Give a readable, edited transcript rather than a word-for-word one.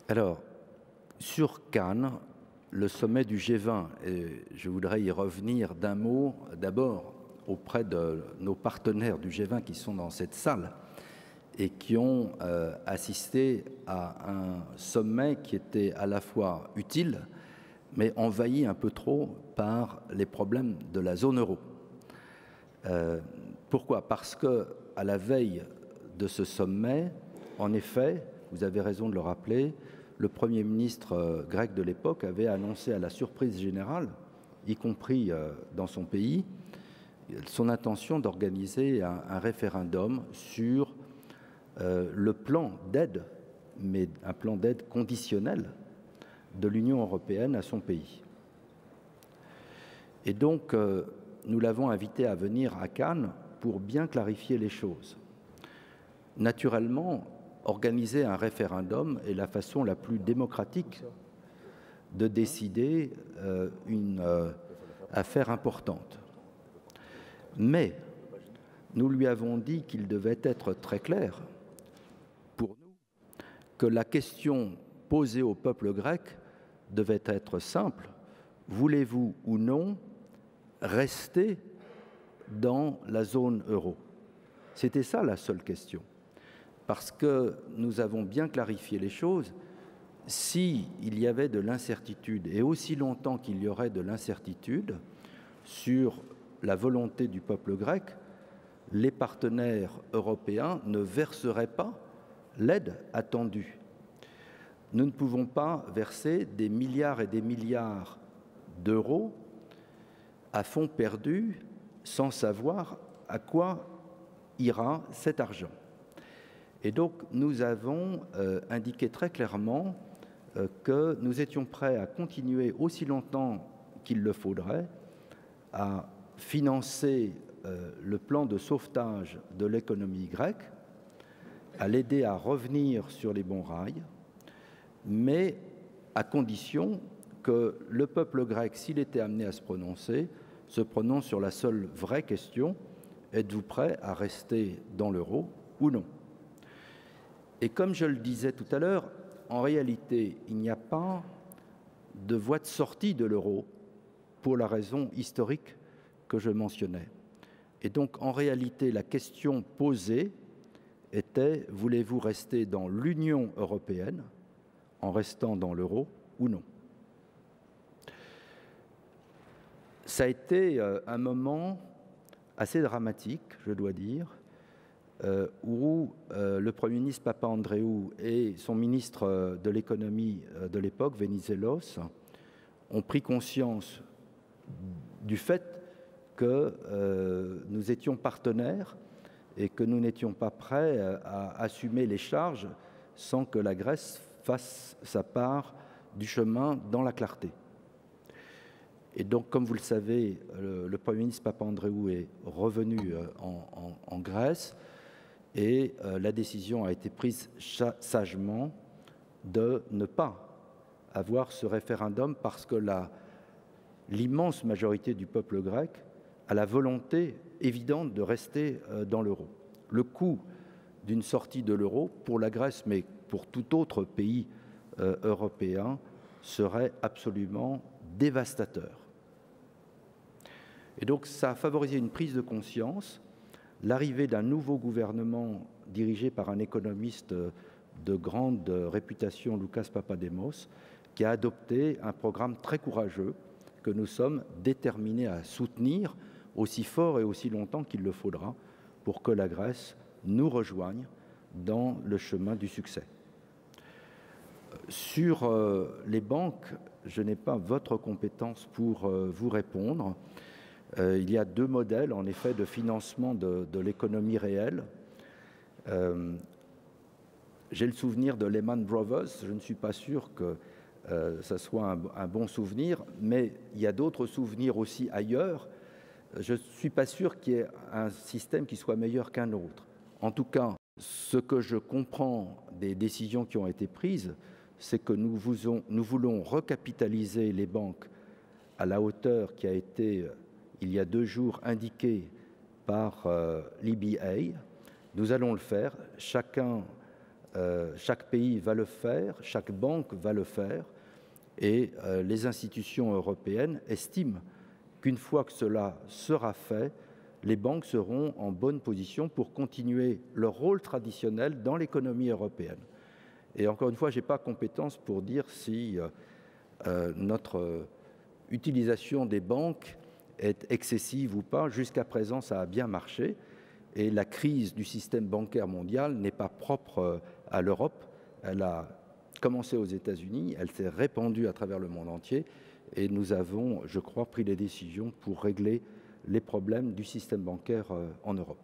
Alors, sur Cannes, le sommet du G20, et je voudrais y revenir d'un mot d'abord auprès de nos partenaires du G20 qui sont dans cette salle et qui ont assisté à un sommet qui était à la fois utile, mais envahi un peu trop par les problèmes de la zone euro. Pourquoi? Parce qu'à la veille de ce sommet, en effet, vous avez raison de le rappeler, le Premier ministre grec de l'époque avait annoncé à la surprise générale, y compris dans son pays, son intention d'organiser un référendum sur le plan d'aide, mais un plan d'aide conditionnel de l'Union européenne à son pays. Et donc, nous l'avons invité à venir à Cannes pour bien clarifier les choses. Naturellement, organiser un référendum est la façon la plus démocratique de décider une affaire importante. Mais nous lui avons dit qu'il devait être très clair pour nous que la question posée au peuple grec devait être simple. Voulez-vous ou non rester dans la zone euro? C'était ça la seule question. Parce que nous avons bien clarifié les choses, s'il y avait de l'incertitude, et aussi longtemps qu'il y aurait de l'incertitude sur la volonté du peuple grec, les partenaires européens ne verseraient pas l'aide attendue. Nous ne pouvons pas verser des milliards et des milliards d'euros à fonds perdus sans savoir à quoi ira cet argent. Et donc, nous avons indiqué très clairement que nous étions prêts à continuer aussi longtemps qu'il le faudrait à financer le plan de sauvetage de l'économie grecque, à l'aider à revenir sur les bons rails, mais à condition que le peuple grec, s'il était amené à se prononce sur la seule vraie question: êtes-vous prêt à rester dans l'euro ou non? Et comme je le disais tout à l'heure, en réalité, il n'y a pas de voie de sortie de l'euro pour la raison historique que je mentionnais. Et donc, en réalité, la question posée était: voulez-vous rester dans l'Union européenne en restant dans l'euro ou non? Ça a été un moment assez dramatique, je dois dire, où le Premier ministre Papandréou et son ministre de l'économie de l'époque, Venizelos, ont pris conscience du fait que nous étions partenaires et que nous n'étions pas prêts à assumer les charges sans que la Grèce fasse sa part du chemin dans la clarté. Et donc, comme vous le savez, le Premier ministre Papandréou est revenu en Grèce et la décision a été prise sagement de ne pas avoir ce référendum parce que l'immense majorité du peuple grec a la volonté évidente de rester dans l'euro. Le coût d'une sortie de l'euro pour la Grèce, mais pour tout autre pays européen, serait absolument dévastateur. Et donc ça a favorisé une prise de conscience, l'arrivée d'un nouveau gouvernement dirigé par un économiste de grande réputation, Loukas Papademos, qui a adopté un programme très courageux que nous sommes déterminés à soutenir aussi fort et aussi longtemps qu'il le faudra pour que la Grèce nous rejoigne dans le chemin du succès. Sur les banques, je n'ai pas votre compétence pour vous répondre. Il y a deux modèles, en effet, de financement de l'économie réelle. J'ai le souvenir de Lehman Brothers. Je ne suis pas sûr que ça soit un bon souvenir, mais il y a d'autres souvenirs aussi ailleurs. Je ne suis pas sûr qu'il y ait un système qui soit meilleur qu'un autre. En tout cas, ce que je comprends des décisions qui ont été prises, c'est que nous voulons recapitaliser les banques à la hauteur qui a été, il y a 2 jours, indiquée par l'EBA. Nous allons le faire, chacun chaque pays va le faire, chaque banque va le faire, et les institutions européennes estiment qu'une fois que cela sera fait, les banques seront en bonne position pour continuer leur rôle traditionnel dans l'économie européenne. Et encore une fois, je n'ai pas compétence pour dire si notre utilisation des banques est excessive ou pas. Jusqu'à présent, ça a bien marché. Et la crise du système bancaire mondial n'est pas propre à l'Europe. Elle a commencé aux États-Unis, elle s'est répandue à travers le monde entier. Et nous avons, je crois, pris les décisions pour régler les problèmes du système bancaire en Europe.